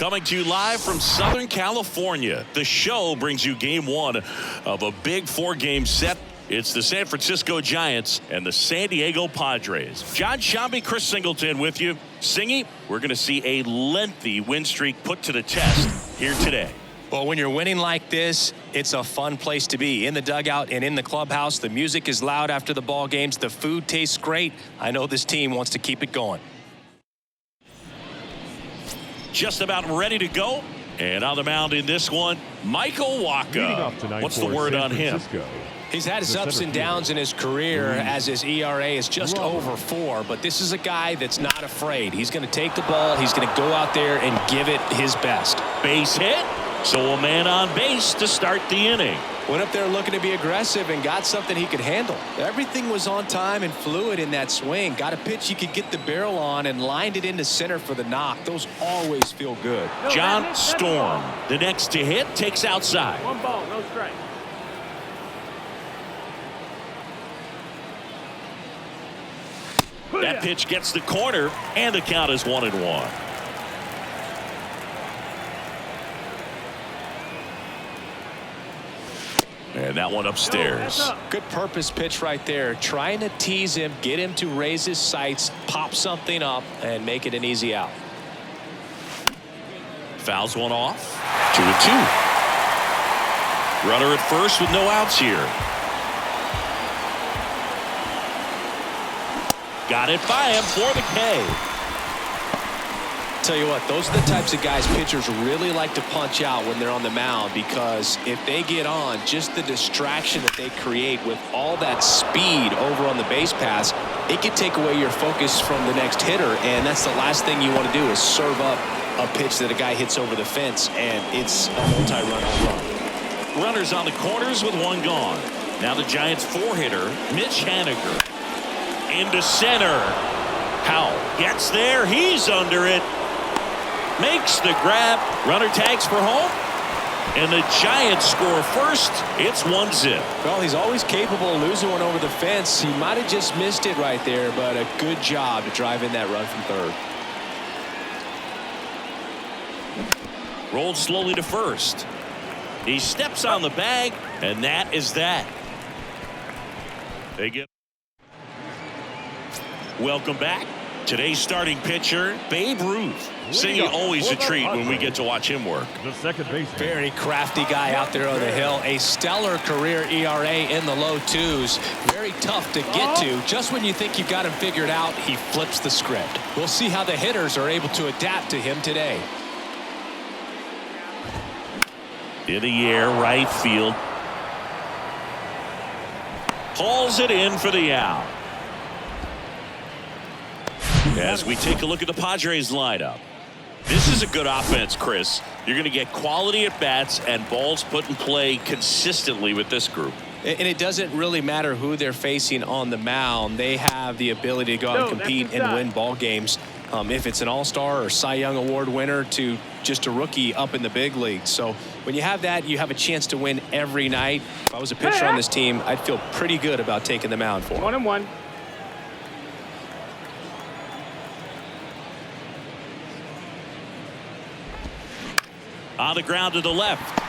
Coming to you live from Southern California. The show brings you game one of a big four-game set. It's the San Francisco Giants and the San Diego Padres. John Shambi, Chris Singleton with you. Singy, we're going to see a lengthy win streak put to the test here today. Well, when you're winning like this, it's a fun place to be. In the dugout and in the clubhouse, the music is loud after the ball games. The food tastes great. I know this team wants to keep it going. Just about ready to go. And on the mound in this one, Michael Waka. What's the word on him? He's had his ups and downs in his career as his ERA is just over 4. But this is a guy that's not afraid. He's going to take the ball. He's going to go out there and give it his best. Base hit. So a man on base to start the inning. Went up there looking to be aggressive and got something he could handle. Everything was on time and fluid in that swing. Got a pitch he could get the barrel on and lined it into center for the knock. Those always feel good. John Storm, the next to hit, takes outside. 1 ball, no strike. That pitch gets the corner, and the count is 1-1. And that one upstairs. Good purpose pitch right there. Trying to tease him, get him to raise his sights, pop something up, and make it an easy out. Fouls one off. 2-2. Runner at first with no outs here. Got it by him for the K. Tell you what, those are the types of guys pitchers really like to punch out when they're on the mound, because if they get on, just the distraction that they create with all that speed over on the base pass, it can take away your focus from the next hitter, and that's the last thing you want to do is serve up a pitch that a guy hits over the fence, and it's a multi-run home run. Runners on the corners with one gone. Now the Giants 4-hitter, Mitch Haniger. Into center. Howell gets there. He's under it. Makes the grab. Runner tags for home. And the Giants score first. It's 1-0. Well, he's always capable of losing one over the fence. He might have just missed it right there, but a good job to drive in that run from third. Rolled slowly to first. He steps on the bag, and that is that. They get. Welcome back. Today's starting pitcher, Babe Ruth. Singing always a treat when we get to watch him work. The second baseman. Very crafty guy out there on the hill. A stellar career ERA in the low 2s. Very tough to get to. Just when you think you've got him figured out, he flips the script. We'll see how the hitters are able to adapt to him today. In the air, right field. Hauls it in for the out. As we take a look at the Padres lineup. This is a good offense, Chris. You're going to get quality at bats and balls put in play consistently with this group. And it doesn't really matter who they're facing on the mound. They have the ability to go out and compete and win ball games. If it's an all-star or Cy Young Award winner to just a rookie up in the big league. So when you have that, you have a chance to win every night. If I was a pitcher on this team, I'd feel pretty good about taking the mound for them. 1-1. On the ground to the left.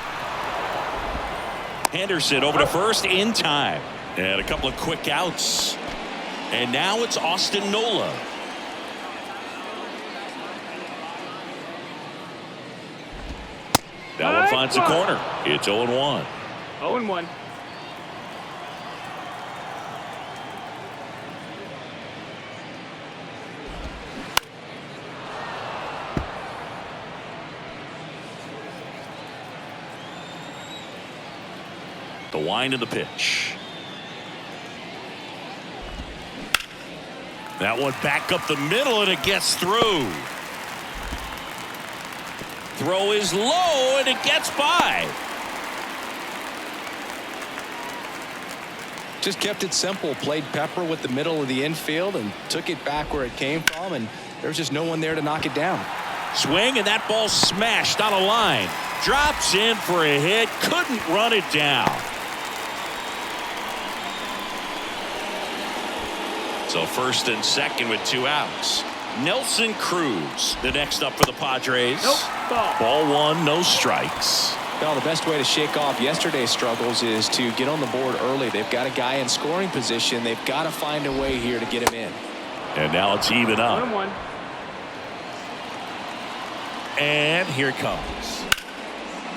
Henderson over to first in time. And a couple of quick outs. And now it's Austin Nola. That one finds the corner. It's 0-1. 0-1. The wind of the pitch. That one back up the middle, and it gets through. Throw is low, and it gets by. Just kept it simple. Played pepper with the middle of the infield and took it back where it came from, and there's just no one there to knock it down. Swing, and that ball smashed on a line. Drops in for a hit. Couldn't run it down. So first and second with 2 outs. Nelson Cruz, the next up for the Padres. Nope. Ball. Ball one, no strikes. Well, the best way to shake off yesterday's struggles is to get on the board early. They've got a guy in scoring position. They've got to find a way here to get him in. And now it's even up. 1-1. And here it comes.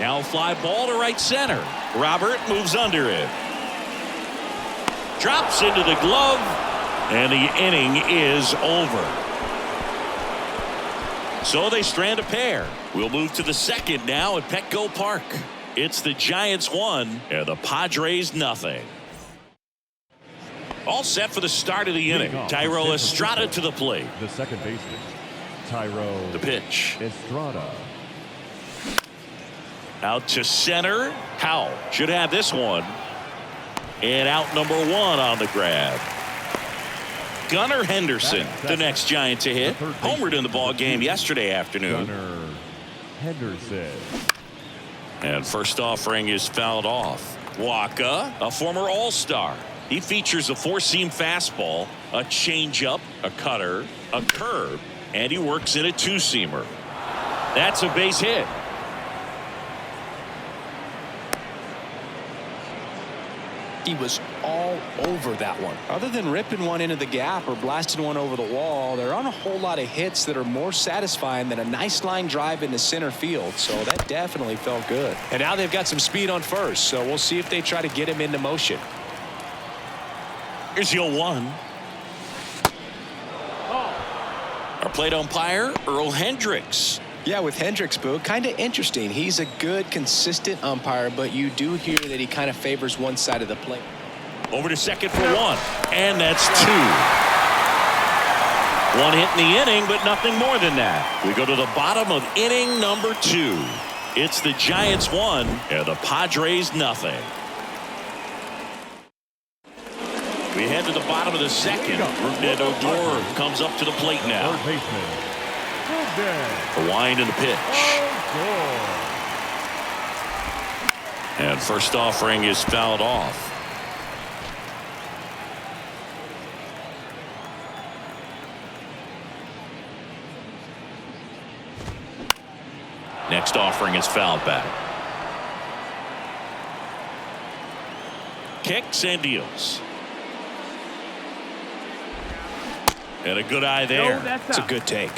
Now fly ball to right center. Robert moves under it. Drops into the glove. And the inning is over. So they strand a pair. We'll move to the second now at Petco Park. It's the Giants 1 and the Padres nothing. All set for the start of the inning. Tyro Estrada to the plate. The second baseman, Tyro. The pitch. Estrada. Out to center. Howell should have this one. And out number 1 on the grab. Gunnar Henderson, the next Giant to hit. Homered in the ball game yesterday afternoon. Gunnar Henderson. And first offering is fouled off. Waka, a former All-Star. He features a four-seam fastball, a changeup, a cutter, a curve, and he works in a two-seamer. That's a base hit. He was all over that one. Other than ripping one into the gap or blasting one over the wall, there aren't a whole lot of hits that are more satisfying than a nice line drive into center field. So that definitely felt good. And now they've got some speed on first, so we'll see if they try to get him into motion. Here's the 0-1. Our plate umpire, Earl Hendricks. Yeah, with Hendricks, Boo, kind of interesting. He's a good, consistent umpire, but you do hear that he kind of favors one side of the plate. Over to second for 1. And that's 2. 1 hit in the inning, but nothing more than that. We go to the bottom of inning number 2. It's the Giants 1 and the Padres nothing. We head to the bottom of the second. Rougned Odor comes up to the plate now. Third baseman, The wind and the pitch. And first offering is fouled off. Next offering is fouled back. Kicks and deals. And a good eye there. It's a good take.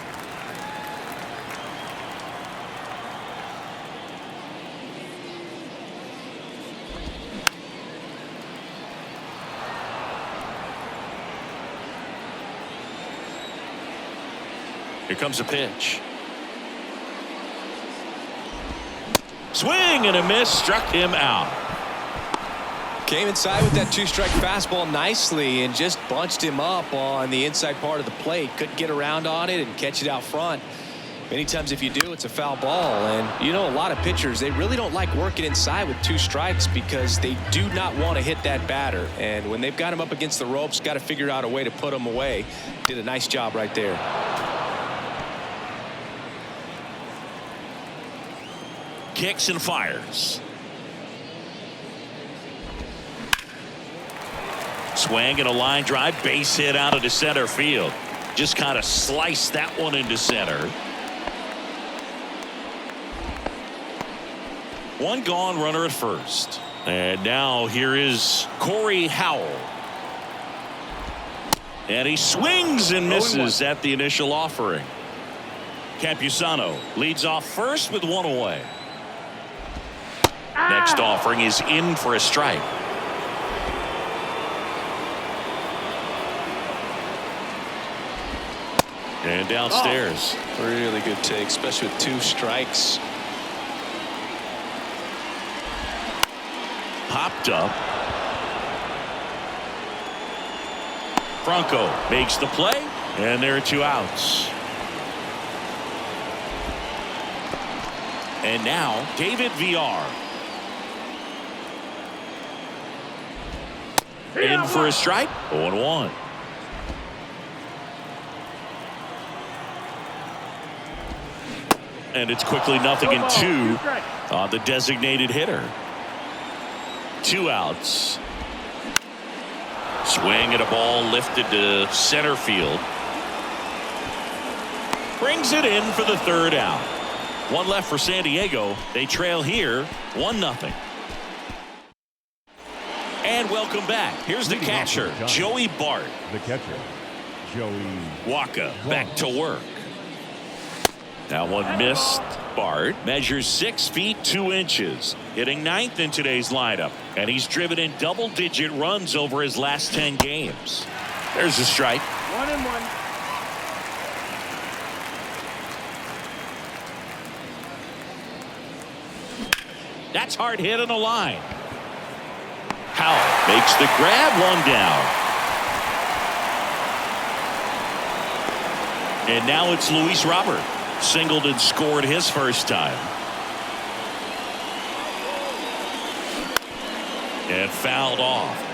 Here comes a pitch. Swing and a miss, struck him out. Came inside with that two-strike fastball nicely and just bunched him up on the inside part of the plate. Couldn't get around on it and catch it out front. Many times if you do, it's a foul ball. And you know, a lot of pitchers, they really don't like working inside with 2 strikes because they do not want to hit that batter. And when they've got him up against the ropes, got to figure out a way to put him away. Did a nice job right there. Kicks and fires. Swing and a line drive, base hit out into center field. Just kind of sliced that one into center. One gone, runner at first. And now here is Corey Howell. And he swings and misses at the initial offering. Campusano leads off first with 1 away. Next offering is in for a strike. And downstairs. Really good take, especially with 2 strikes. Popped up. Franco makes the play, and there are 2 outs. And now David Villar. In for a strike. 0-1. And it's quickly 0-2 on the designated hitter. 2 outs. Swing at a ball lifted to center field. Brings it in for the third out. One left for San Diego. They trail here 1-0. And welcome back. Here's the catcher, Joey Bart. The catcher, Joey Waka back to work. That one missed. Bart measures 6 feet 2 inches, hitting 9th in today's lineup, and he's driven in double-digit runs over his last 10 games. There's a strike. 1-1. That's hard hit on the line. Howell makes the grab, one down. And now it's Luis Robert. Singled and scored his first time. And fouled off.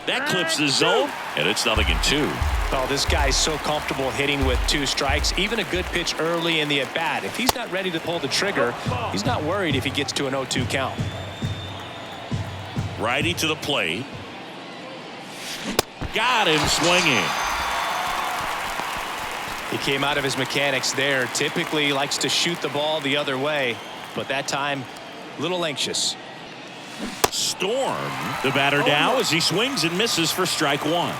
That clips the zone, and it's 0-2. Oh, this guy's so comfortable hitting with 2 strikes. Even a good pitch early in the at-bat. If he's not ready to pull the trigger, he's not worried if he gets to an 0-2 count. Righty to the plate. Got him swinging. He came out of his mechanics there. Typically likes to shoot the ball the other way, but that time a little anxious. Storm the batter now as he swings and misses for strike 1.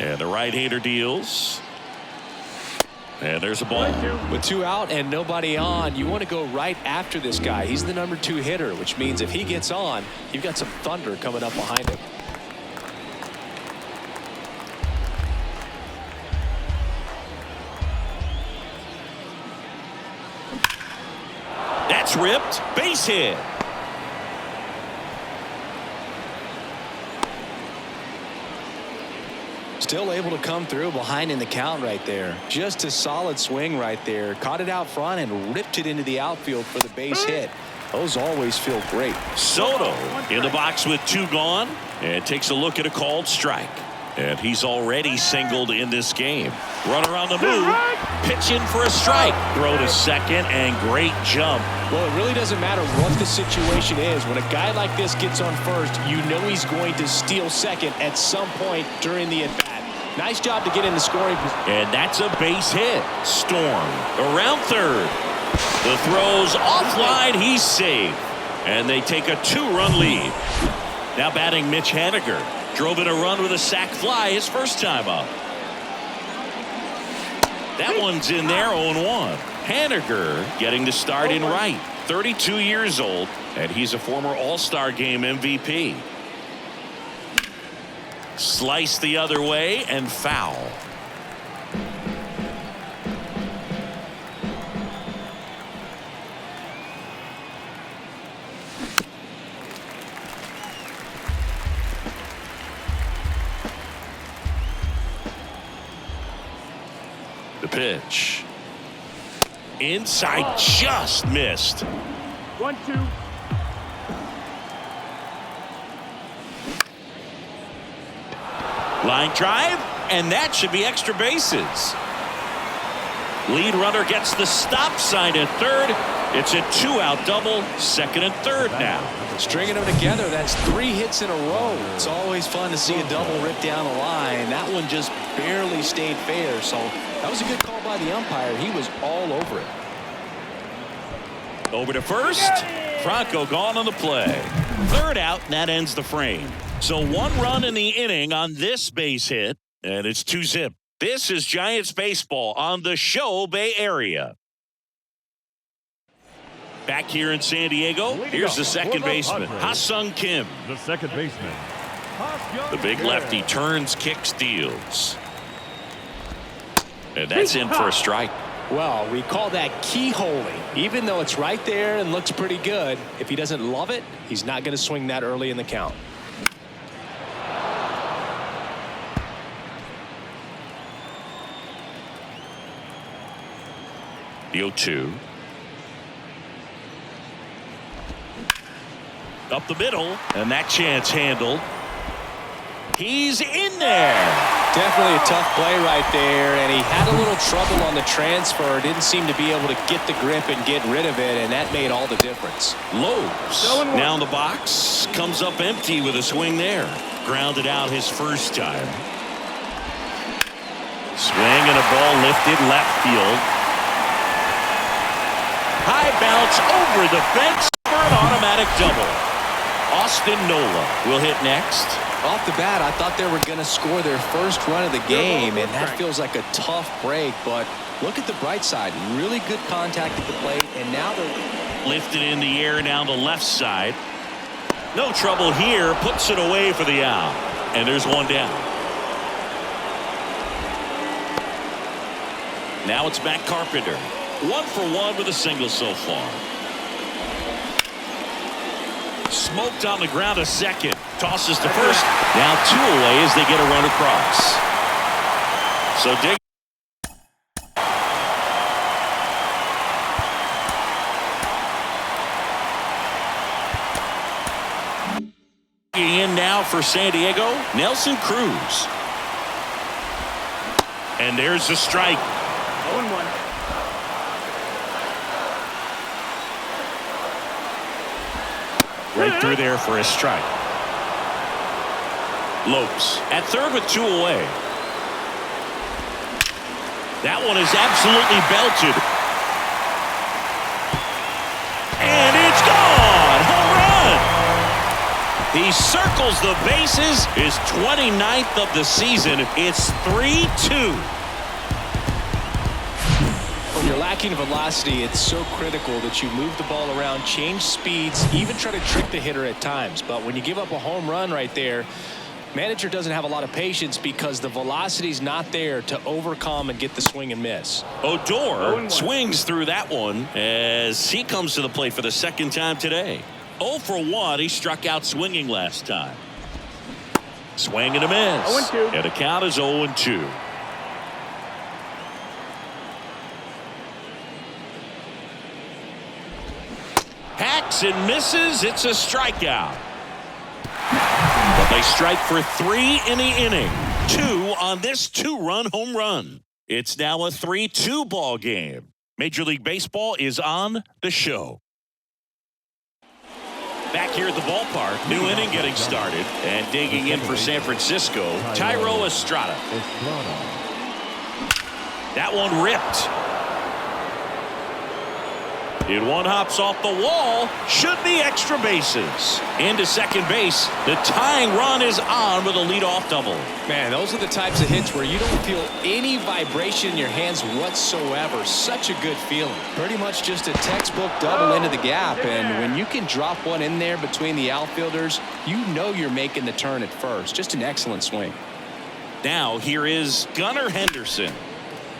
And the right-hander deals. And there's a ball. With 2 out and nobody on, you want to go right after this guy. He's the number 2 hitter, which means if he gets on, you've got some thunder coming up behind him. That's ripped. Base hit. Still able to come through behind in the count right there. Just a solid swing right there. Caught it out front and ripped it into the outfield for the base hit. Those always feel great. Soto in the box with 2 gone and takes a look at a called strike. And he's already singled in this game. Runner on the move. Pitching for a strike. Throw to second and great jump. Well, it really doesn't matter what the situation is. When a guy like this gets on first, you know he's going to steal second at some point during the at-bat. Nice job to get in the scoring position. And that's a base hit. Storm around third. The throw's offline. He's safe. And they take a 2-run lead. Now batting Mitch Haniger. Drove in a run with a sac fly his first time up. That one's in there, 0-1. Haniger getting the start in right. 32 years old, and he's a former All-Star Game MVP. Slice the other way and foul. The pitch. Inside, just missed. 1-2. Line drive, and that should be extra bases. Lead runner gets the stop sign at third. It's a 2-out double, second and third now. Stringing them together, that's 3 hits in a row. It's always fun to see a double rip down the line. That one just barely stayed fair, so that was a good call by the umpire. He was all over it. Over to first. Franco gone on the play. Third out, and that ends the frame. So 1 run in the inning on this base hit, and it's 2-zip. This is Giants baseball on the Show Bay Area. Back here in San Diego, here's the second baseman, Ha-Sung Kim. The second baseman, The big lefty turns, kicks, deals. And that's in for a strike. Well, we call that keyholing. Even though it's right there and looks pretty good, if he doesn't love it, he's not going to swing that early in the count. The 0-2. Up the middle, and that chance handled. He's in there. Definitely a tough play right there, and he had a little trouble on the transfer. Didn't seem to be able to get the grip and get rid of it, and that made all the difference. Lopes now in the box, comes up empty with a swing there. Grounded out his first time. Swing and a ball lifted left field. High bounce over the fence for an automatic double. Austin Nola will hit next. Off the bat, I thought they were going to score their first run of the game, and that feels like a tough break. But look at the bright side. Really good contact at the plate, and now they're lifted in the air down the left side. No trouble here. Puts it away for the out. And there's one down. Now it's Matt Carpenter. 1 for 1 with a single so far. Smoked on the ground a second. Tosses to first. Now 2 away as they get a run across. So dig. In now for San Diego, Nelson Cruz. And there's a strike. 0-1. Right through there for a strike. Lopes at third with 2 away. That one is absolutely belted. And it's gone. Home run. He circles the bases. His 29th of the season. It's 3-2. When you're lacking velocity, it's so critical that you move the ball around, change speeds, even try to trick the hitter at times. But when you give up a home run right there, manager doesn't have a lot of patience because the velocity's not there to overcome and get the swing and miss. Odor swings through that one as he comes to the plate for the second time today. 0 for 1. He struck out swinging last time. Swing and a miss. 0-2. And the count is 0-2. Hacks and misses. It's a strikeout. But they strike for 3 in the inning. 2 on this 2-run home run. It's now a 3-2 ball game. Major League Baseball is on the show. Back here at the ballpark, new inning getting started. And digging in for San Francisco, Thairo Estrada. That one ripped. It one hops off the wall. Should be extra bases. Into second base. The tying run is on with a leadoff double. Man, those are the types of hits where you don't feel any vibration in your hands whatsoever. Such a good feeling. Pretty much just a textbook double into the gap. And when you can drop one in there between the outfielders, you know you're making the turn at first. Just an excellent swing. Now here is Gunnar Henderson.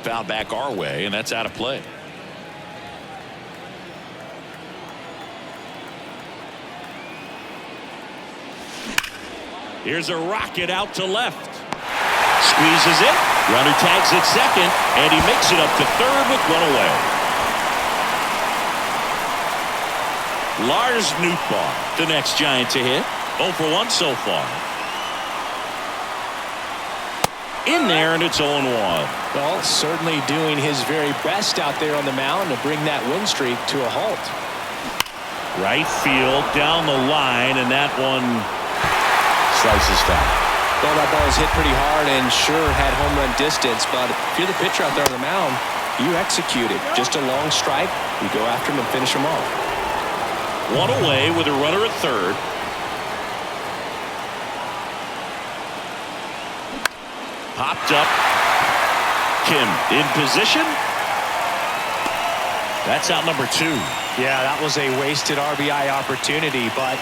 Fouled back our way, and that's out of play. Here's a rocket out to left. Squeezes it. Runner tags at second, and he makes it up to third with 1 away. Lars Nootbaar, the next Giant to hit. 0 for 1 so far. In there, and it's 0-1. Well, certainly doing his very best out there on the mound to bring that win streak to a halt. Right field, down the line, and that one slices down. Well, that ball is hit pretty hard and sure had home run distance, but if you're the pitcher out there on the mound, you execute it. Just a long strike, you go after him and finish him off. 1 away with a runner at third. Popped up. Kim in position. That's out number 2. Yeah, that was a wasted RBI opportunity, but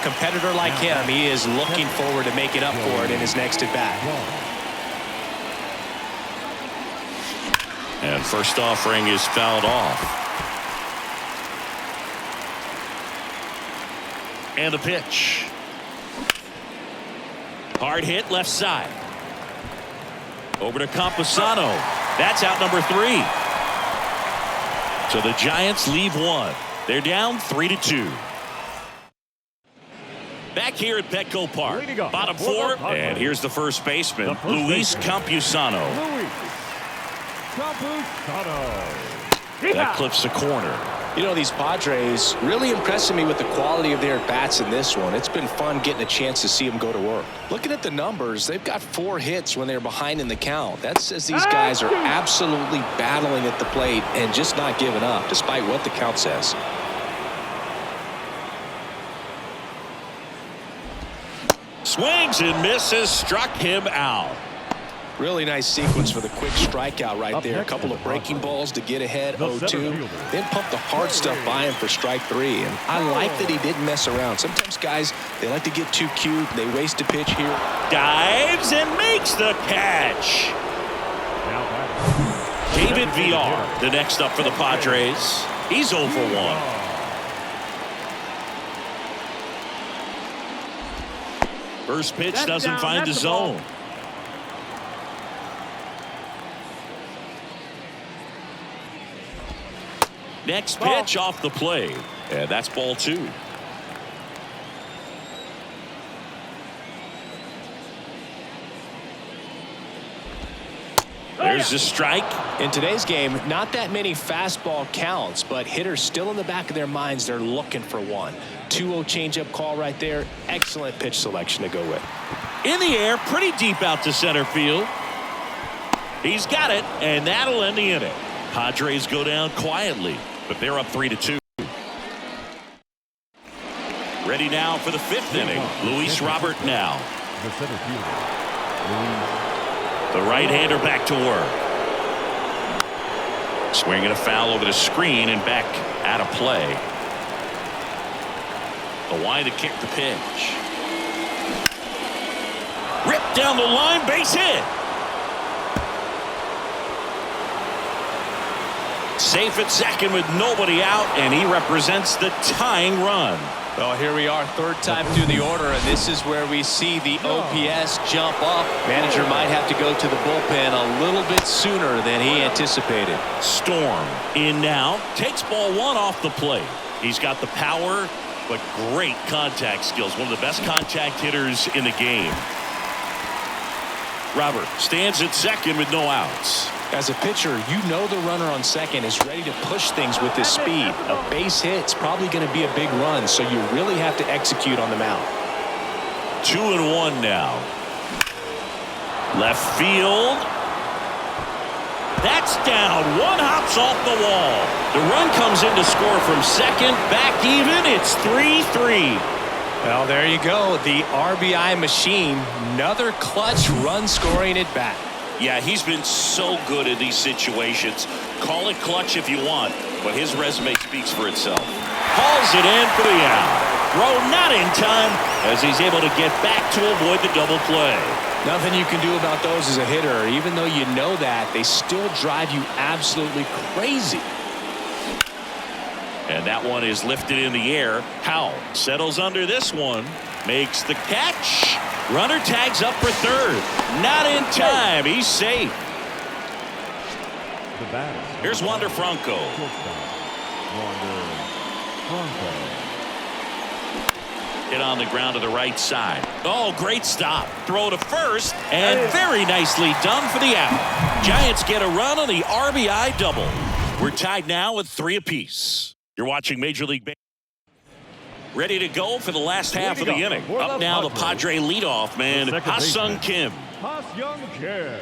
competitor like him, he is looking forward to making up for it in his next at bat. And first offering is fouled off. And a pitch. Hard hit left side. Over to Camposano. That's out number 3. So the Giants leave 1. They're down 3-2. Back here at Petco Park, Leading off bottom for the four, Padres. and here's the first baseman, The first Luis baseman, Campusano. Luis Campusano. That clips the corner. You know, these Padres really impressing me with the quality of their bats in this one. It's been fun getting a chance to see them go to work. Looking at the numbers, they've got 4 hits when they're behind in the count. That says these guys are absolutely battling at the plate and just not giving up, despite what the count says. Swings and misses, struck him out. Really nice sequence for the quick strikeout right Up there. A next couple is of the breaking balls to get ahead, the 0-2. center fielder. Then pump the hard stuff by him for strike 3. And I like that he didn't mess around. Sometimes guys, they like to get too cute. They waste a pitch here. Dives and makes the catch. Now batting. David VR, the next up for the Padres. He's 0 for 1. First pitch That's doesn't down, find the that's the ball. zone. Next Ball. pitch off the plate. And that's ball 2. There's the strike. In today's game, not that many fastball counts, but hitters still in the back of their minds, they're looking for one. 2-0 changeup call right there. Excellent pitch selection to go with. In the air, pretty deep out to center field. He's got it, and that'll end the inning. Padres go down quietly, but they're up 3-2. Ready now for the 5th inning. Luis Robert now. The center fielder. The right-hander back to work. Swinging a foul over the screen and back out of play. The wide to kick the pitch. Ripped down the line, base hit. Safe at second with nobody out, and he represents the tying run. Well, here we are, 3rd time through the order, and this is where we see the OPS jump up. Manager might have to go to the bullpen a little bit sooner than he anticipated. Storm in now, takes ball 1 off the plate. He's got the power, but great contact skills. One of the best contact hitters in the game. Robert stands at second with no outs. As a pitcher, you know the runner on second is ready to push things with his speed. A base hit's probably going to be a big run, so you really have to execute on the mound. 2-1 now. Left field. That's down. 1 hops off the wall. The run comes in to score from second. Back even. It's 3-3. Well, there you go. The RBI machine. Another clutch run scoring at bat. Yeah, he's been so good in these situations. Call it clutch if you want, but his resume speaks for itself. Hauls it in for the out. Throw not in time as he's able to get back to avoid the double play. Nothing you can do about those as a hitter. Even though you know that, they still drive you absolutely crazy. And that one is lifted in the air. Howell settles under this one. Makes the catch. Runner tags up for 3rd. Not in time. He's safe. The batter. Here's Wander Franco. Wander Franco. Hit on the ground to the right side. Oh, great stop. Throw to first, and very nicely done for the out. Giants get a run on the RBI double. We're tied now with 3 apiece. You're watching Major League Baseball. Ready to go for the last half of the inning. Up now, the Padre leadoff man, Ha-Sung Kim. Ha-Sung Kim.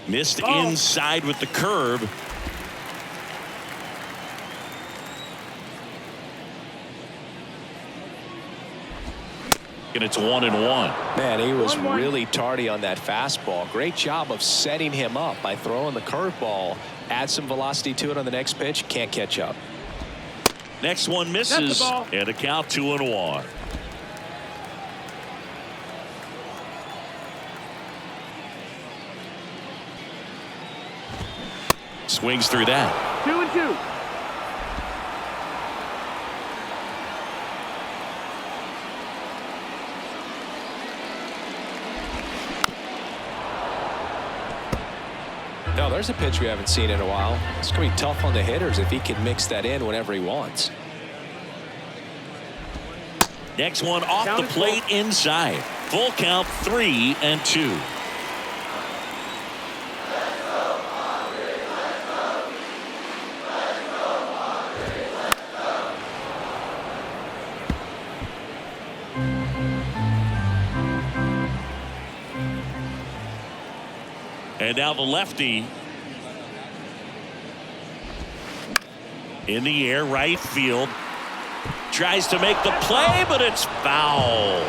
Missed inside with the curve. And it's 1-1. Man, he was really tardy on that fastball. Great job of setting him up by throwing the curveball. Add some velocity to it on the next pitch. Can't catch up. Next one misses, and a count 2-1. Swings through that. 2-2. No, there's a pitch we haven't seen in a while. It's going to be tough on the hitters if he can mix that in whenever he wants. Next one off the plate inside. Full count, 3-2. And now the lefty in the air, right field. Tries to make the play, but it's foul.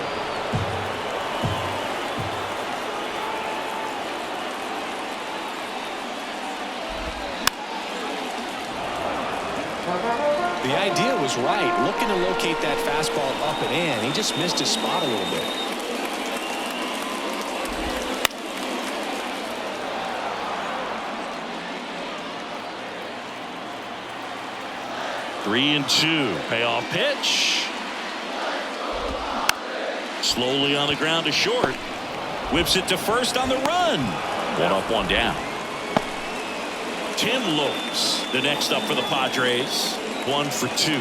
The idea was right, looking to locate that fastball up and in. He just missed his spot a little bit. Three and two. Payoff pitch. Slowly on the ground to short. Whips it to first on the run. One up, one down. Tim Lopes, the next up for the Padres. 1 for 2.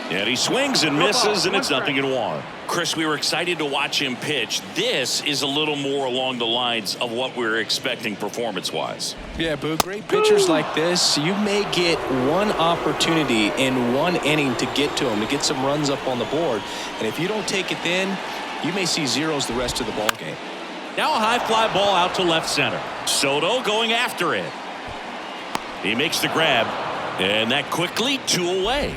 And he swings and misses, and it's 0-1. Chris, we were excited to watch him pitch. This is a little more along the lines of what we were expecting performance-wise. Yeah, Boo, great pitchers like this, you may get one opportunity in one inning to get to him, to get some runs up on the board. And if you don't take it then, you may see zeros the rest of the ball game. Now a high fly ball out to left center. Soto going after it. He makes the grab, and that quickly 2 away.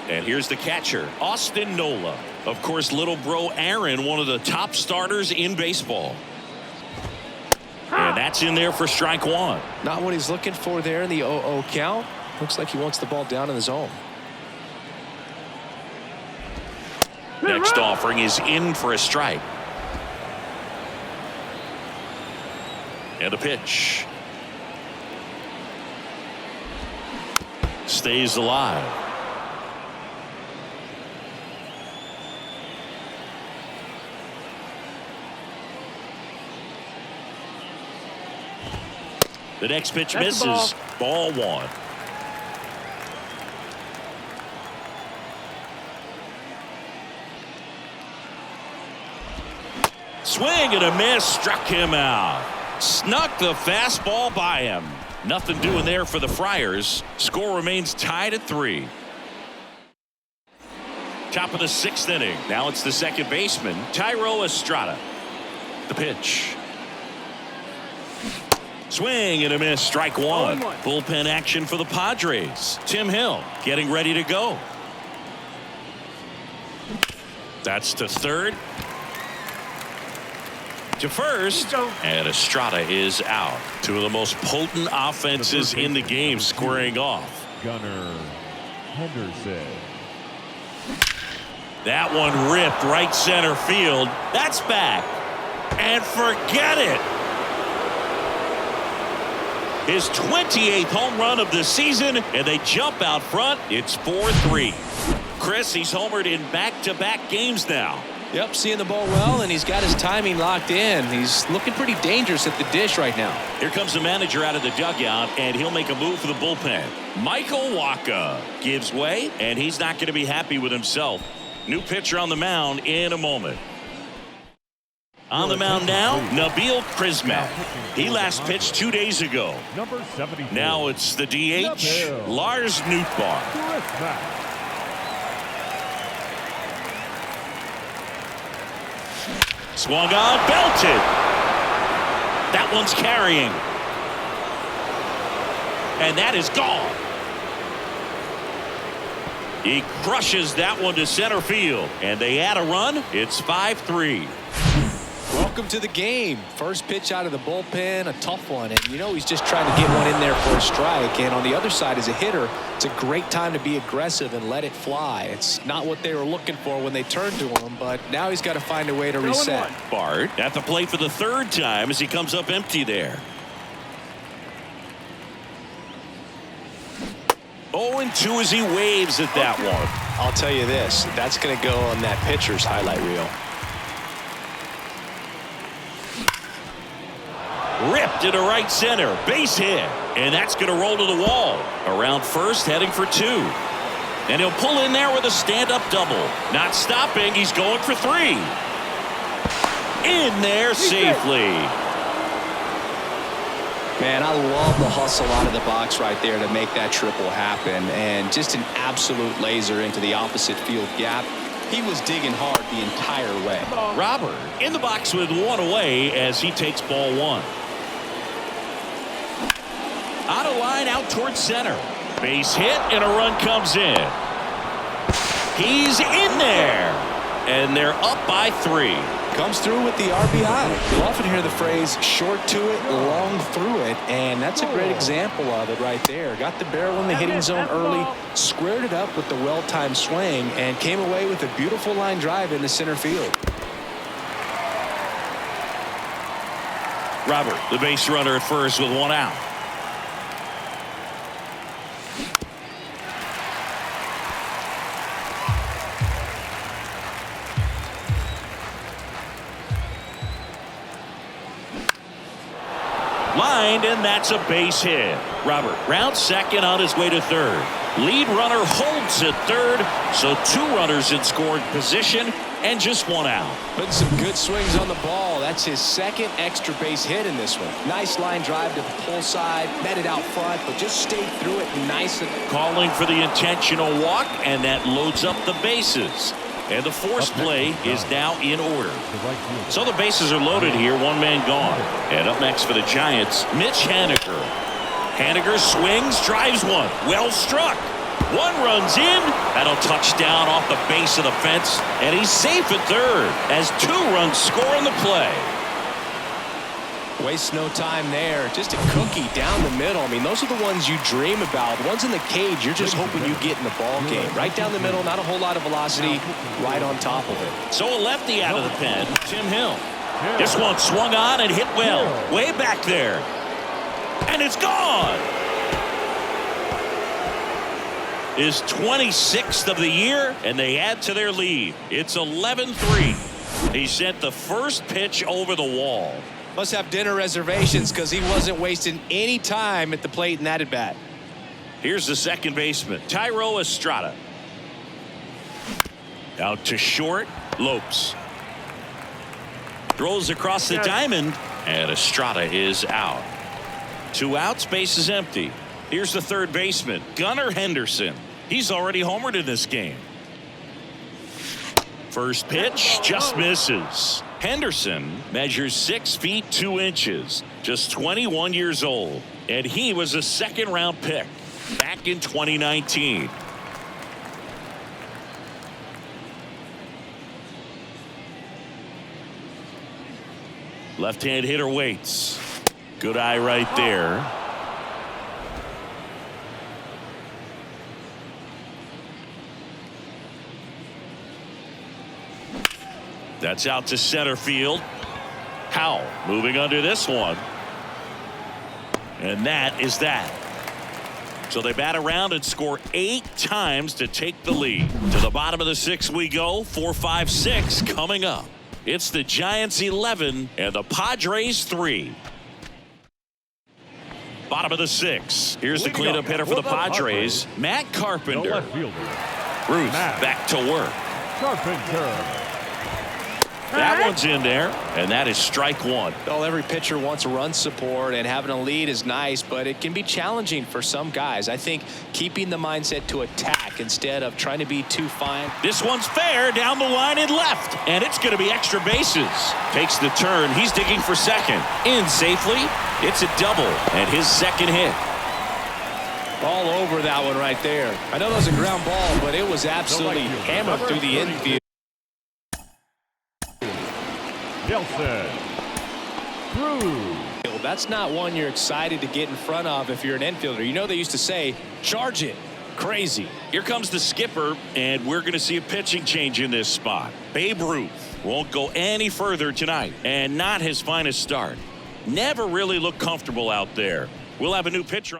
And here's the catcher, Austin Nola. Of course, little bro Aaron, one of the top starters in baseball. And that's in there for strike 1. Not what he's looking for there in the 0-0 count. Looks like he wants the ball down in the zone. Next offering is in for a strike. And a pitch. Stays alive. The next pitch misses. Ball 1. Swing and a miss. Struck him out. Snuck the fastball by him. Nothing doing there for the Friars. Score remains tied at 3. Top of the 6th inning. Now it's the second baseman, Thairo Estrada. The pitch. Swing and a miss. Strike 1. Bullpen action for the Padres. Tim Hill getting ready to go. That's to third. To first, and Estrada is out. 2 of the most potent offenses in the game squaring off. Gunnar Henderson. That one ripped right center field. That's back. And forget it. His 28th home run of the season, and they jump out front. It's 4-3. Chris, he's homered in back-to-back games now. Yep, seeing the ball well, and he's got his timing locked in. He's looking pretty dangerous at the dish right now. Here comes the manager out of the dugout, and he'll make a move for the bullpen. Michael Wacha gives way, and he's not going to be happy with himself. New pitcher on the mound in a moment. On the mound now, Nabil Crismatt. He last pitched 2 days ago. Number 74. Now it's the DH, Lars Nootbaar. Swung on, belted. That one's carrying. And that is gone. He crushes that one to center field. And they add a run. It's 5-3. Welcome to the game. First pitch out of the bullpen, a tough one. And you know he's just trying to get one in there for a strike. And on the other side, as a hitter, it's a great time to be aggressive and let it fly. It's not what they were looking for when they turned to him, but now he's got to find a way to reset. Bart at the plate for the 3rd time as he comes up empty there. 0-2 as he waves at that one. I'll tell you this, that's going to go on that pitcher's highlight reel. Ripped into right center. Base hit. And that's going to roll to the wall. Around first, heading for 2. And he'll pull in there with a stand-up double. Not stopping. He's going for 3. In there safely. Man, I love the hustle out of the box right there to make that triple happen. And just an absolute laser into the opposite field gap. He was digging hard the entire way. Robert in the box with 1 away as he takes ball 1. Out of line, out towards center. Base hit, and a run comes in. He's in there. And they're up by 3. Comes through with the RBI. You'll often hear the phrase, short to it, long through it. And that's a great example of it right there. Got the barrel in the hitting zone early, squared it up with the well-timed swing, and came away with a beautiful line drive into center field. Robert, the base runner at first with 1 out. Lined, and that's a base hit. Robert rounds second on his way to third. Lead runner holds at third, so 2 runners in scoring position and just 1 out. Putting some good swings on the ball. That's his second extra base hit in this one. Nice line drive to the pull side, met it out front, but just stayed through it nice. Calling for the intentional walk, and that loads up the bases. And the force play is now in order. So the bases are loaded here, 1 man gone. And up next for the Giants, Mitch Haniger. Haniger swings, drives 1. Well struck. 1 runs in. That'll touch down off the base of the fence. And he's safe at third as 2 runs score in the play. Waste no time there. Just a cookie down the middle. I mean, those are the ones you dream about. The ones in the cage, you're just hoping you get in the ball game. Right down the middle, not a whole lot of velocity, right on top of it. So a lefty out of the pen, Tim Hill. This one swung on and hit well. Way back there. And it's gone. His 26th of the year, and they add to their lead. It's 11-3. He sent the first pitch over the wall. Must have dinner reservations because he wasn't wasting any time at the plate in that at bat. Here's the second baseman, Thairo Estrada. Out to short, Lopes. Throws across the diamond, and Estrada is out. 2 outs, base is empty. Here's the third baseman, Gunnar Henderson. He's already homered in this game. First pitch just misses. Henderson measures 6 feet 2 inches, just 21 years old, and he was a second-round pick back in 2019. Left-hand hitter waits. Good eye right there. That's out to center field. Howell moving under this one. And that is that. So they bat around and score 8 times to take the lead. To the bottom of the 6th we go. 4, 5, 6 coming up. It's the Giants 11 and the Padres 3. Bottom of the 6th. Here's the cleanup hitter for the Padres, Matt Carpenter. Ruth back to work. Carpenter. That one's in there, and that is strike 1. Well, every pitcher wants run support, and having a lead is nice, but it can be challenging for some guys. I think keeping the mindset to attack instead of trying to be too fine. This one's fair down the line and left, and it's going to be extra bases. Takes the turn. He's digging for second. In safely. It's a double, and his second hit. All over that one right there. I know that was a ground ball, but it was absolutely hammered through the infield. Nelson. Through. That's not one you're excited to get in front of if you're an infielder. You know they used to say, charge it. Crazy. Here comes the skipper, and we're going to see a pitching change in this spot. Babe Ruth won't go any further tonight, and not his finest start. Never really looked comfortable out there. We'll have a new pitcher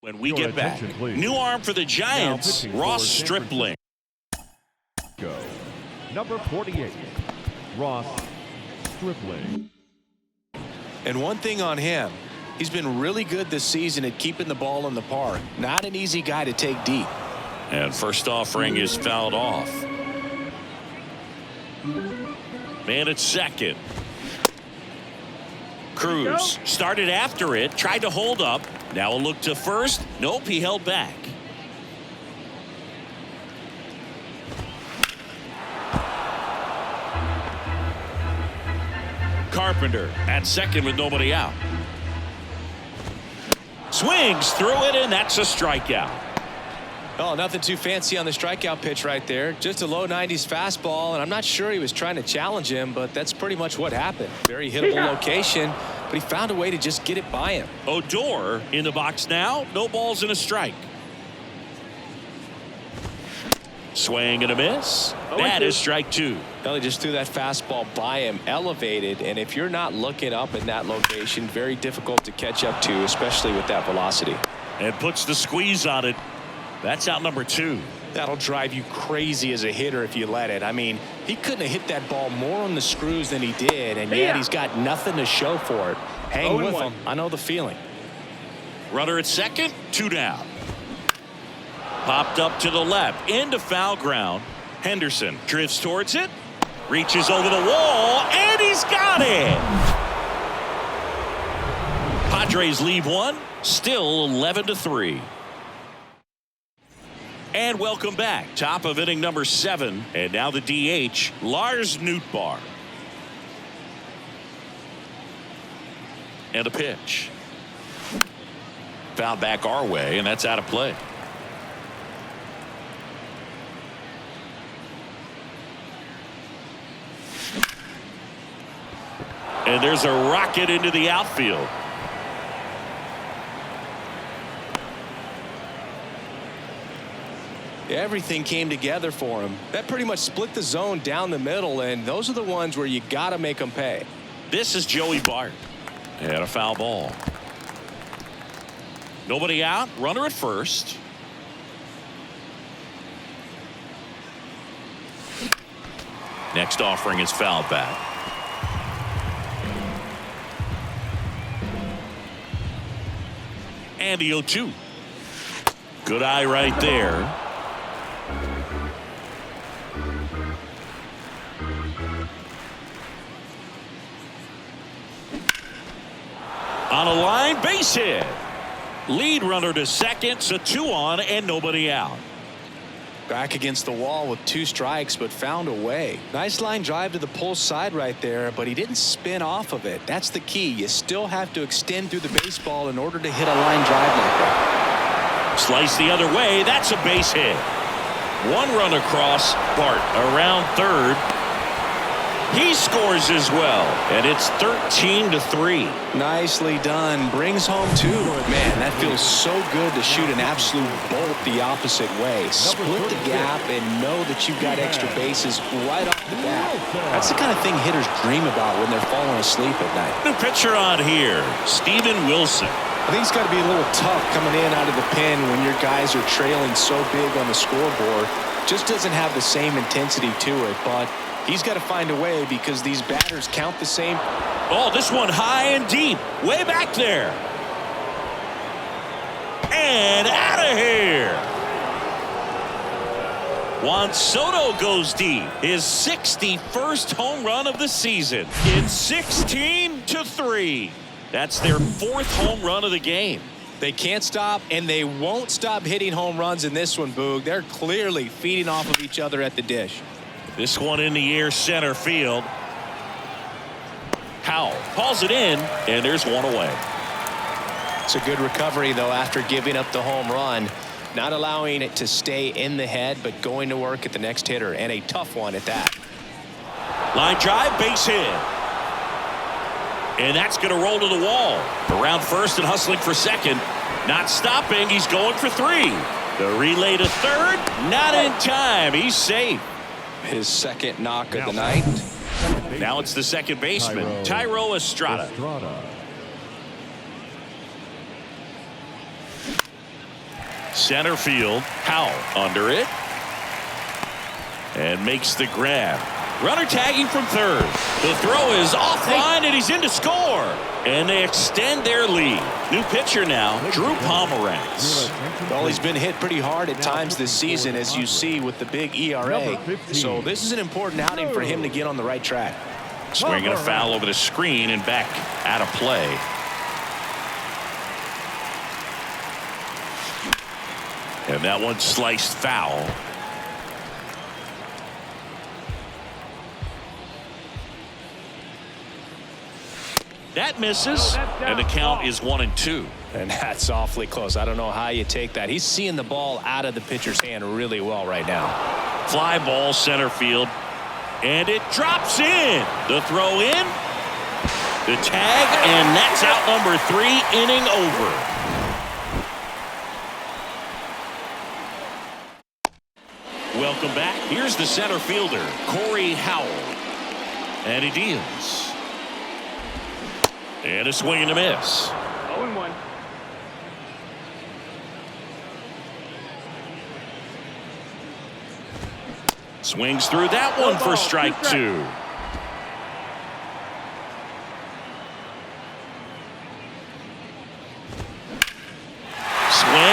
when we get back. Please. New arm for the Giants, Ross Stripling. Go. Number 48, Ross Stripling. And one thing on him, he's been really good this season at keeping the ball in the park. Not an easy guy to take deep. And first offering is fouled off. Man at second. Cruz started after it, tried to hold up. Now a look to first. Nope, he held back. Carpenter at second with nobody out. Swings through it, and that's a strikeout. Oh, nothing too fancy on the strikeout pitch right there. Just a low 90s fastball, and I'm not sure he was trying to challenge him, but that's pretty much what happened. Very hittable location, but he found a way to just get it by him. Odor in the box now. No balls and a strike. Swing and a miss. That is strike two. Well, he just threw that fastball by him, elevated, and if you're not looking up in that location, very difficult to catch up to, especially with that velocity. And puts the squeeze on it. That's out number two. That'll drive you crazy as a hitter if you let it. I mean, he couldn't have hit that ball more on the screws than he did, and yet he's got nothing to show for it. Hang with him. I know the feeling. Runner at second, two down. Popped up to the left, into foul ground. Henderson drifts towards it, reaches over the wall, and he's got it. Padres leave one, still 11-3. And welcome back. Top of inning number 7. And now the DH, Lars Nootbaar. And a pitch. Foul back our way, and that's out of play. And there's a rocket into the outfield. Everything came together for him. That pretty much split the zone down the middle, and those are the ones where you got to make them pay. This is Joey Bart. And a foul ball. Nobody out. Runner at first. Next offering is fouled back. And the 0-2. Good eye right there. On a line, base hit. Lead runner to second, so 2 on and nobody out. Back against the wall with 2 strikes, but found a way. Nice line drive to the pull side right there, but he didn't spin off of it. That's the key. You still have to extend through the baseball in order to hit a line drive like that. Slice the other way. That's a base hit. 1 run across. Bart around third. He scores as well, and it's 13-3. Nicely done. Brings home 2. Man, that feels so good to shoot an absolute bolt the opposite way. Split the gap and know that you've got extra bases right off the bat. That's the kind of thing hitters dream about when they're falling asleep at night. New pitcher on here, Steven Wilson. I think it's got to be a little tough coming in out of the pen when your guys are trailing so big on the scoreboard. Just doesn't have the same intensity to it, but he's got to find a way because these batters count the same. Oh, this one high and deep, way back there. And out of here. Juan Soto goes deep. His 61st home run of the season. It's 16-3. That's their 4th home run of the game. They can't stop, and they won't stop hitting home runs in this one, Boog. They're clearly feeding off of each other at the dish. This one in the air, center field. Howell calls it in, and there's one away. It's a good recovery, though, after giving up the home run. Not allowing it to stay in the head, but going to work at the next hitter, and a tough one at that. Line drive, base hit. And that's going to roll to the wall. Around first and hustling for second. Not stopping. He's going for 3. The relay to third. Not in time. He's safe. His second knock of the night. Now it's the second baseman, Tyro Estrada. Center field. Howell under it. And makes the grab. Runner tagging from third. The throw is offline, and he's in to score. And they extend their lead. New pitcher now, Drew Pomeranz. Well, he's been hit pretty hard at times this season, as you see with the big ERA. So this is an important outing for him to get on the right track. Swinging a foul over the screen and back out of play. And that one sliced foul. That misses, and the count is 1-2. And that's awfully close. I don't know how you take that. He's seeing the ball out of the pitcher's hand really well right now. Fly ball center field, and it drops in. The throw in, the tag, and that's out number 3, inning over. Welcome back. Here's the center fielder, Corey Howell. And he deals. And a swing and a miss. 0-1. Swings through that one for strike 2. Swing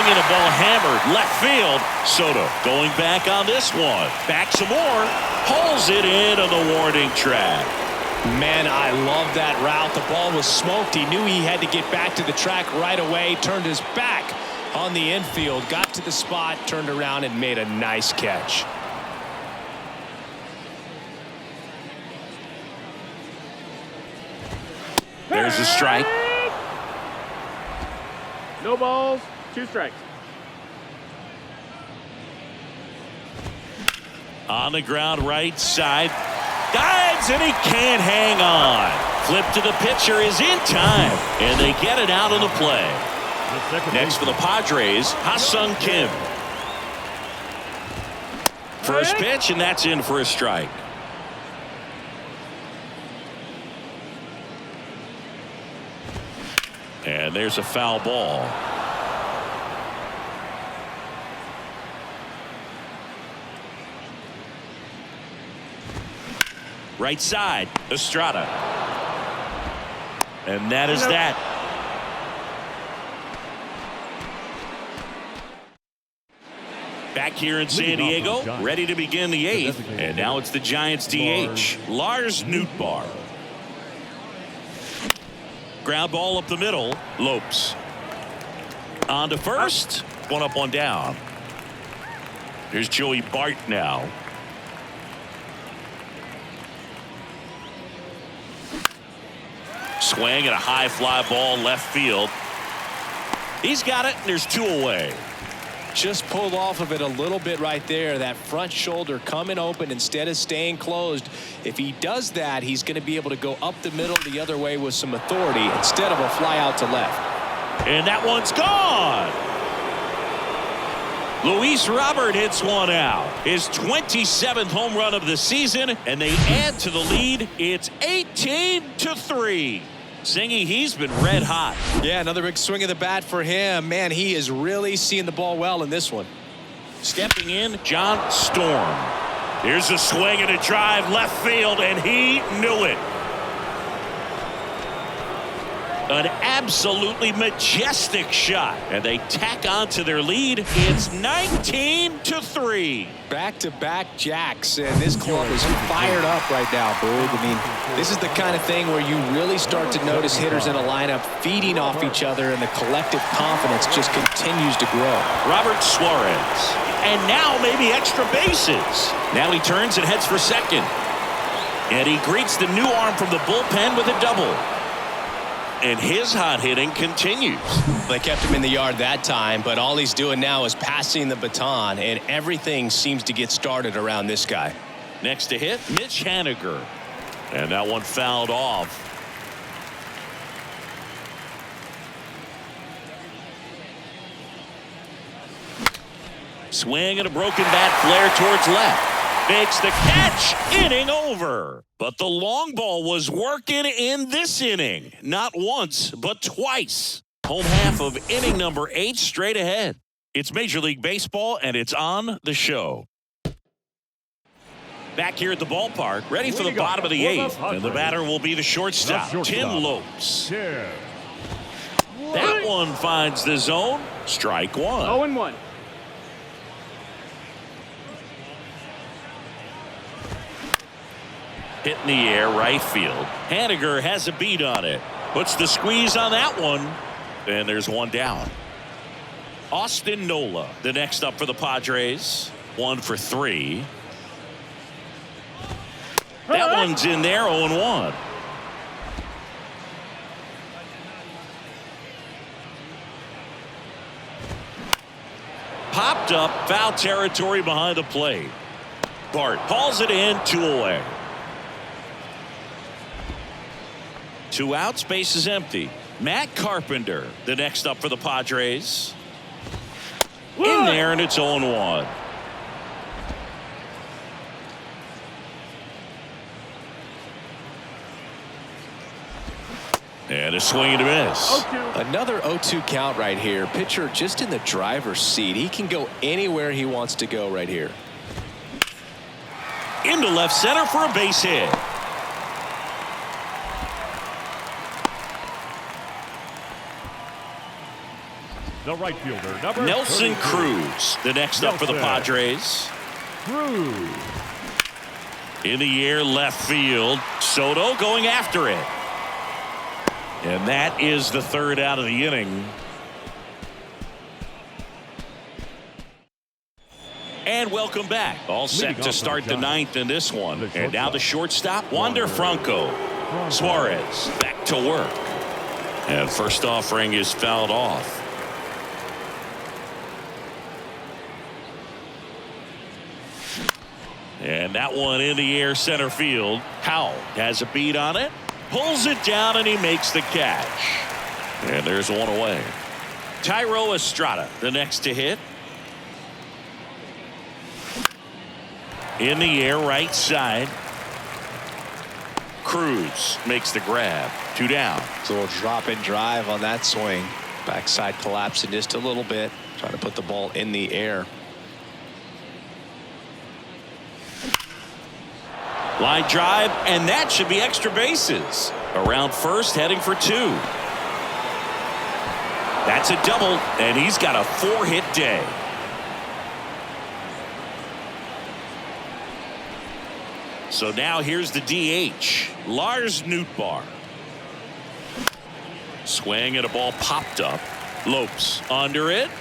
and a ball hammered left field. Soto going back on this one. Back some more. Pulls it in on the warning track. Man, I love that route. The ball was smoked. He knew he had to get back to the track right away. Turned his back on the infield. Got to the spot. Turned around and made a nice catch. There's a strike. No balls, 2 strikes. On the ground right side. Dives, and he can't hang on. Flip to the pitcher is in time, and they get it out of the play. Next for the Padres, Ha-Sung Kim. First pitch, and that's in for a strike. And there's a foul ball. Right side, Estrada. And that is that. Back here in San Diego, ready to begin the 8th. And now it's the Giants DH, Lars Nootbaar. Ground ball up the middle, Lopes. On to first, 1 up, 1 down. Here's Joey Bart now. Swing and a high fly ball left field. He's got it, and there's 2 away. Just pulled off of it a little bit right there. That front shoulder coming open instead of staying closed. If he does that, he's going to be able to go up the middle the other way with some authority instead of a fly out to left. And that one's gone. Luis Robert hits one out. His 27th home run of the season, and they add to the lead. It's 18-3. Singy, he's been red hot. Yeah, another big swing of the bat for him. Man, he is really seeing the ball well in this one. Stepping in, John Storm. Here's a swing and a drive left field, and he knew it. An absolutely majestic shot, and they tack on to their lead. It's 19-3. Back-to-back jacks, and this club is fired up right now, Boog. I mean, this is the kind of thing where you really start to notice hitters in a lineup feeding off each other, and the collective confidence just continues to grow. Robert Suarez, and now maybe extra bases. Now he turns and heads for second, and he greets the new arm from the bullpen with a double. And his hot hitting continues. They kept him in the yard that time, but all he's doing now is passing the baton, and everything seems to get started around this guy. Next to hit, Mitch Haniger. And that one fouled off. Swing and a broken bat flare towards left. Makes the catch, inning over. But the long ball was working in this inning. Not once, but twice. Home half of inning number 8 straight ahead. It's Major League Baseball, and it's on the show. Back here at the ballpark, ready for the Leading off bottom of the for the 8th. And the batter will be the shortstop, Tim Lopes. Tim. That one finds the zone. Strike one. 0-1. Hit in the air, right field. Haniger has a beat on it. Puts the squeeze on that one. And there's one down. Austin Nola, the next up for the Padres. 1 for 3. That one's in there, 0-1. Popped up, foul territory behind the plate. Bart calls it in, 2 away. 2 outs, base is empty. Matt Carpenter, the next up for the Padres. In there, and it's 0-1. And a swing and a miss. Another 0-2 count right here. Pitcher just in the driver's seat. He can go anywhere he wants to go right here. Into left center for a base hit. The right fielder, number Nelson 32. Cruz, the next up for the Padres. Cruz. In the air, left field. Soto going after it. And that is the 3rd out of the inning. And welcome back. All set to start the 9th in this one. And now the shortstop, Wander Franco. Suarez back to work. And first offering is fouled off. And that one in the air, center field. Howell has a beat on it. Pulls it down, and he makes the catch. And there's one away. Tyro Estrada, the next to hit. In the air, right side. Cruz makes the grab. 2 down. So a little drop and drive on that swing. Backside collapsing just a little bit. Trying to put the ball in the air. Line drive, and that should be extra bases. Around first, heading for 2. That's a double, and he's got a 4-hit day. So now here's the DH, Lars Nootbaar. Swing and a ball popped up. Lopes under it.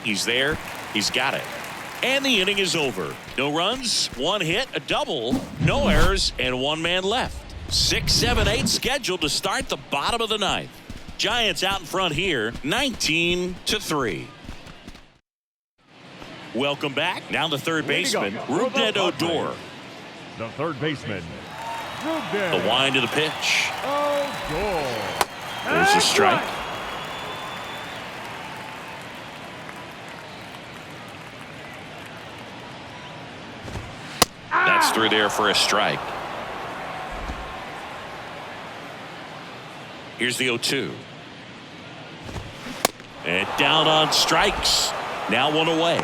He's there. He's got it. And the inning is over. No runs, 1 hit, a double, no errors, and 1 man left. 6, 7, 8 scheduled to start the bottom of the 9th. Giants out in front here, 19-3. Welcome back. Now the third baseman, Rougned Odor. The third baseman, Rougned. The wind of the pitch. Odor. There's a strike. That's through there for a strike. Here's the 0-2. And down on strikes. Now 1 away.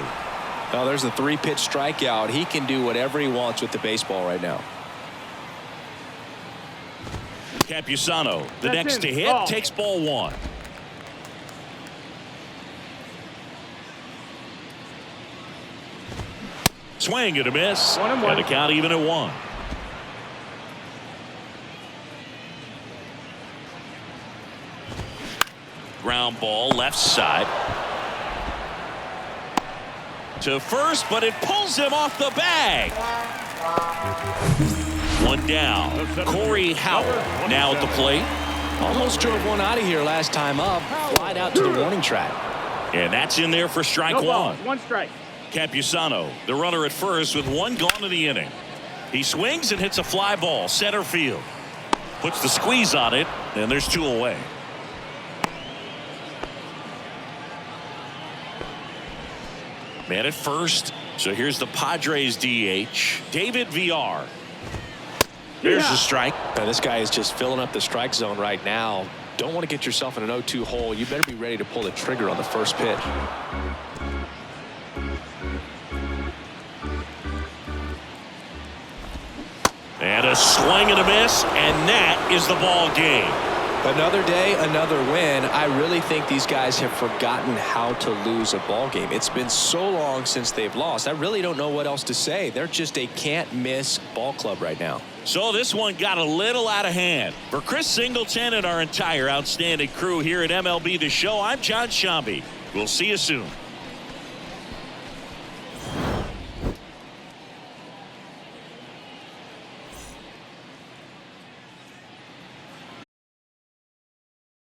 Oh, there's a 3-pitch strikeout. He can do whatever he wants with the baseball right now. Campusano, the next to hit, takes ball 1. Swing and a miss. 1-1. And a count even at 1. Ground ball left side. To first, but it pulls him off the bag. 1 down. Corey Howell now at the plate. Almost drove one out of here last time up. Flied out to the warning track. And that's in there for strike No ball. 1. 1 strike. Campusano, the runner at first with 1 gone in the inning. He swings and hits a fly ball center field. Puts the squeeze on it, and there's 2 away. Man at first. So here's the Padres DH, David Villar. There's the strike. Now, this guy is just filling up the strike zone right now. Don't want to get yourself in an 0-2 hole. You better be ready to pull the trigger on the first pitch. And a swing and a miss, and that is the ball game. Another day, another win. I really think these guys have forgotten how to lose a ball game. It's been so long since they've lost. I really don't know what else to say. They're just a can't-miss ball club right now. So this one got a little out of hand. For Chris Singleton and our entire outstanding crew here at MLB The Show, I'm John Shambi. We'll see you soon.